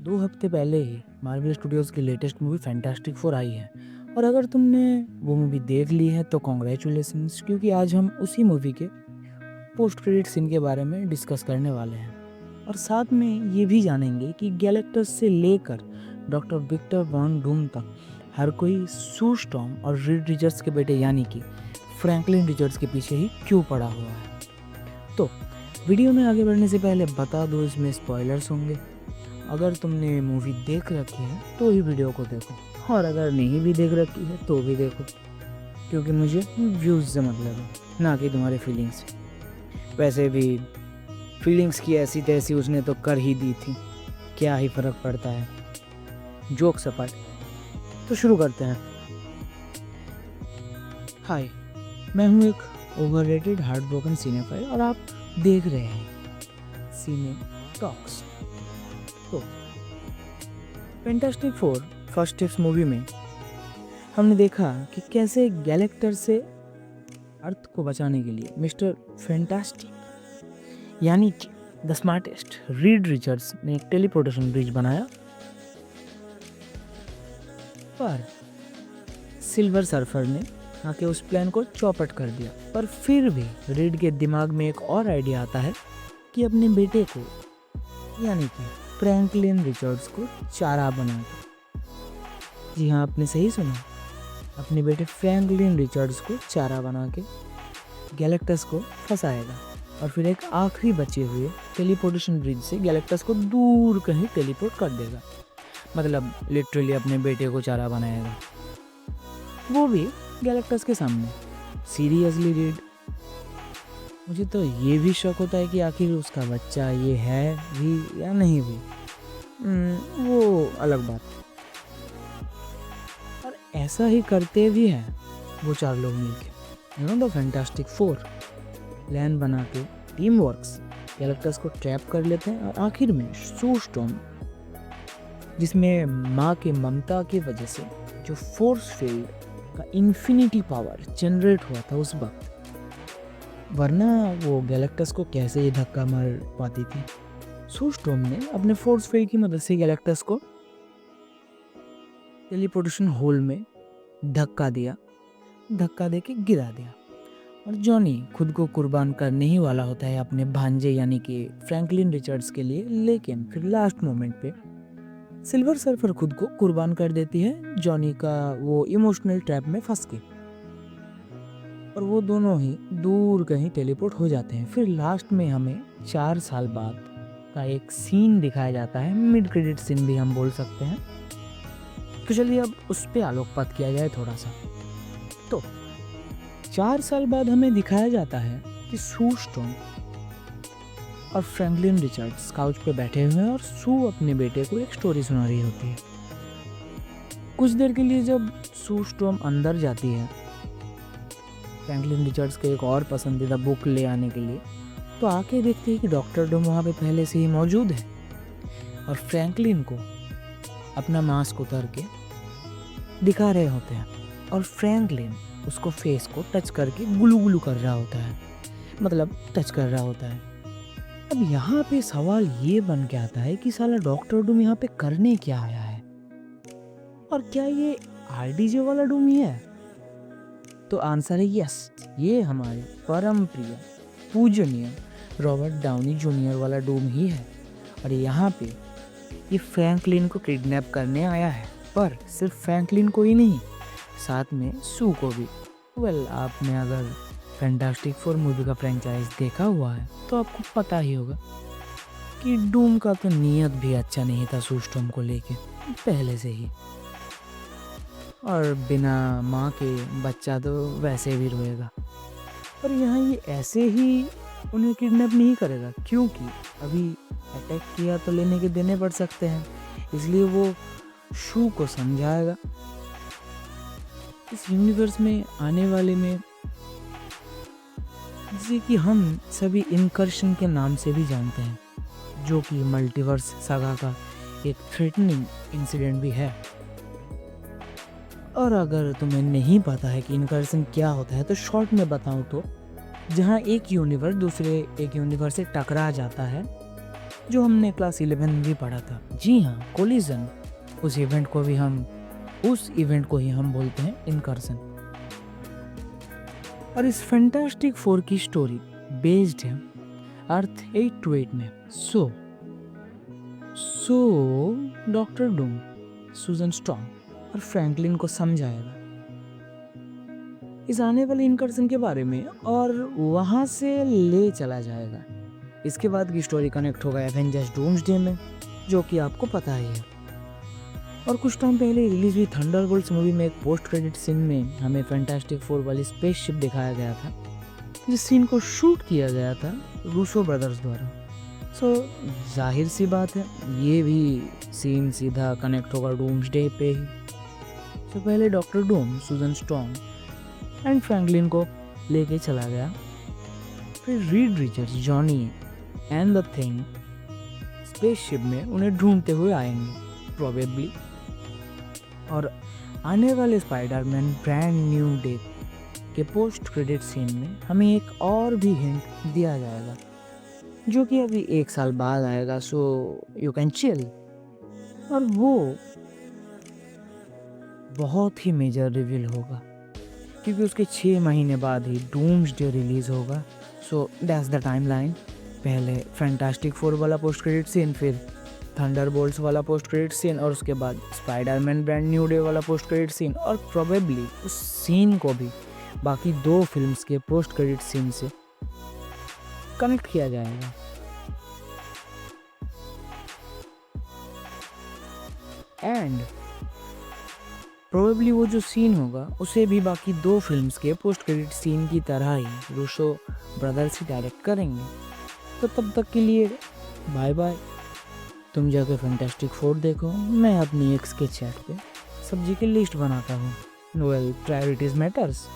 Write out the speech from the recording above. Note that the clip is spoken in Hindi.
2 हफ्ते पहले ही मार्वल स्टूडियोज़ की लेटेस्ट मूवी फैंटास्टिक फोर आई है और अगर तुमने वो मूवी देख ली है तो कॉन्ग्रेचुलेशंस, क्योंकि आज हम उसी मूवी के पोस्ट क्रेडिट सीन के बारे में डिस्कस करने वाले हैं और साथ में ये भी जानेंगे कि गैलेक्टस से लेकर डॉक्टर विक्टर वॉन डूम तक हर कोई सू स्टॉर्म और रीड रिचर्ड्स के बेटे यानी कि फ्रैंकलिन रिचर्ड्स के पीछे ही क्यों पड़ा हुआ है। तो वीडियो में आगे बढ़ने से पहले बता दो, इसमें स्पॉयलर्स होंगे। अगर तुमने मूवी देख रखी है तो ही वीडियो को देखो और अगर नहीं भी देख रखी है तो भी देखो, क्योंकि मुझे व्यूज़ से मतलब है, ना कि तुम्हारे फीलिंग्स। वैसे भी फीलिंग्स की ऐसी तैसी उसने तो कर ही दी थी, क्या ही फ़र्क पड़ता है। जोक्स अपार्ट, तो शुरू करते हैं। हाय, मैं हूँ एक ओवररेटेड हार्ट ब्रोकन सिनेफाइल और आप देख रहे हैं सीने टॉक्स। तो fantastic four first tips movie में हमने देखा कि कैसे गैलेक्टर से अर्थ को बचाने के लिए मिस्टर फैंटास्टिक यानी कि द स्मार्टेस्ट रीड रिचर्ड्स ने एक टेलीपोर्टेशन ब्रिज बनाया, पर सिल्वर सर्फर ने आके उस प्लान को चौपट कर दिया। पर फिर भी रीड के दिमाग में एक और आइडिया आता है कि अपने बेटे को यानी कि फ्रैंकलिन रिचर्ड्स को चारा बना के, जी हाँ आपने सही सुना, अपने बेटे फ्रैंकलिन रिचर्ड्स को चारा बना के गैलेक्टस को फंसाएगा और फिर एक आखिरी बचे हुए टेलीपोर्टेशन ब्रिज से गैलेक्टस को दूर कहीं टेलीपोर्ट कर देगा। मतलब लिटरली अपने बेटे को चारा बनाएगा, वो भी गैलेक्टस के सामने। सीरियसली रीड, मुझे तो ये भी शक होता है कि आखिर उसका बच्चा ये है भी या नहीं भी। वो अलग बात। और ऐसा ही करते भी हैं वो चार लोग मिलके, द फैंटास्टिक फोर प्लान बना के टीम वर्क्स गैलेक्टस को ट्रैप कर लेते हैं और आखिर में सू स्टॉर्म, जिसमें माँ के ममता की वजह से जो फोर्स फील्ड का इन्फिनिटी पावर जनरेट हुआ था उस वक्त, वरना वो गैलेक्टस को कैसे ये धक्का मार पाती थी। सू स्टॉर्म ने अपने फोर्स फील्ड की मदद से गैलेक्टस को टेलीपोर्टेशन होल में धक्का दे के गिरा दिया और जॉनी खुद को कुर्बान करने ही वाला होता है अपने भांजे यानी कि फ्रैंकलिन रिचर्ड्स के लिए, लेकिन फिर लास्ट मोमेंट पे सिल्वर सर्फर खुद को कुर्बान कर देती है जॉनी का वो इमोशनल ट्रैप में फंस के, और वो दोनों ही दूर कहीं टेलीपोर्ट हो जाते हैं। फिर लास्ट में हमें 4 साल बाद का एक सीन दिखाया जाता है, मिड क्रेडिट सीन भी हम बोल सकते हैं। तो चलिए अब उस पर आलोकपात किया जाए थोड़ा सा। तो 4 साल बाद हमें दिखाया जाता है कि सू स्टॉर्म और फ्रैंकलिन रिचर्ड्स काउच पे बैठे हुए हैं और सू अपने बेटे को एक स्टोरी सुना रही होती है। कुछ देर के लिए जब सू स्टॉर्म अंदर जाती है फ्रैंकलिन रिचर्ड्स के एक और पसंदीदा बुक ले आने के लिए, तो आके देखती है कि डॉक्टर डूम वहाँ पे पहले से ही मौजूद है और फ्रैंकलिन को अपना मास्क उतार के दिखा रहे होते हैं और फ्रैंकलिन उसको फेस को टच करके गुलू गुलू कर रहा होता है, मतलब टच कर रहा होता है। अब यहाँ पे सवाल ये बन के आता है कि साला डॉक्टर डूम यहाँ पे करने क्या आया है और क्या ये आरडीजे वाला डूम ही है? तो आंसर है यस, ये हमारे परम प्रिय पूजनीय रॉबर्ट डाउनी जूनियर वाला डूम ही है और यहाँ पे ये फ्रैंकलिन को किडनैप करने आया है, पर सिर्फ फ्रैंकलिन को ही नहीं, साथ में सू को भी। वेल, आपने अगर फैंटास्टिक फोर मूवी का फ्रेंचाइज देखा हुआ है तो आपको पता ही होगा कि डूम का तो नीयत भी अच्छा नहीं था सू स्टॉर्म को लेके पहले से ही, और बिना माँ के बच्चा तो वैसे भी रोएगा। पर यहाँ ये ऐसे ही उन्हें किडनैप नहीं करेगा, क्योंकि अभी अटैक किया तो लेने के देने पड़ सकते हैं, इसलिए वो शू को समझाएगा। इस यूनिवर्स में आने वाले में, जिसे कि हम सभी इनकर्शन के नाम से भी जानते हैं, जो कि मल्टीवर्स सागा का एक थ्रेटनिंग इंसिडेंट भी है। और अगर तुम्हें नहीं पता है कि इनकर्शन क्या होता है तो शॉर्ट में बताऊं तो, जहां एक यूनिवर्स दूसरे एक यूनिवर्स से टकरा जाता है जो हमने क्लास 11 में भी पढ़ा था। जी हाँ, कोलिजन। उस इवेंट को ही हम बोलते हैं इनकर्सन। और इस फैंटास्टिक फोर की स्टोरी बेस्ड है अर्थ 828 में। So doctor Doom Susan strong और फ्रैंकलिन को समझाएगा इस आने वाले इनकर्सन के बारे में और वहां से ले चला जाएगा। इसके बाद की स्टोरी कनेक्ट होगा एवेंजर्स डूम्सडे में, जो कि आपको पता ही है। और कुछ टाइम पहले रिलीज हुई थंडरबोल्ट्स मूवी में एक पोस्ट क्रेडिट सीन में हमें फैंटास्टिक फोर वाली स्पेसशिप दिखाया गया था, जिस सीन को शूट किया गया था रूसो ब्रदर्स द्वारा। सो जाहिर सी बात है ये भी सीन सीधा कनेक्ट होगा डूम्सडे पे ही। तो पहले Doctor Doom Susan Storm and Franklin को लेके चला गया। फिर Reed Richards, Johnny and the Thing spaceship में उन्हें ढूंढते हुए आएंगे प्रोबेबली। और आने वाले स्पाइडरमैन ब्रांड न्यू डे के पोस्ट क्रेडिट सीन में हमें एक और भी हिंट दिया जाएगा, जो कि अभी 1 साल बाद आएगा, सो यू कैन चिल। और वो बहुत ही मेजर रिवील होगा, क्योंकि उसके 6 महीने बाद ही डूम्सडे रिलीज होगा। So that's the timeline. पहले फैंटास्टिक फोर वाला पोस्ट क्रेडिट सीन, फिर थंडरबोल्ट्स वाला पोस्ट क्रेडिट सीन, और उसके बाद स्पाइडरमैन ब्रांड न्यू डे वाला पोस्ट क्रेडिट सीन। और प्रोबेबली उस सीन को भी बाकी 2 फिल्म्स के पोस्ट क्रेडिट सीन से कनेक्ट किया जाएगा। एंड प्रोबेबली वो जो सीन होगा उसे भी बाकी 2 फिल्म्स के पोस्ट क्रेडिट सीन की तरह ही रूसो ब्रदर्स ही डायरेक्ट करेंगे। तो तब तक के लिए बाय बाय। तुम जाकर फैंटास्टिक फोर देखो, मैं अपनी एक्स के चैट पे सब्जी की लिस्ट बनाता हूँ। Well, priorities matters.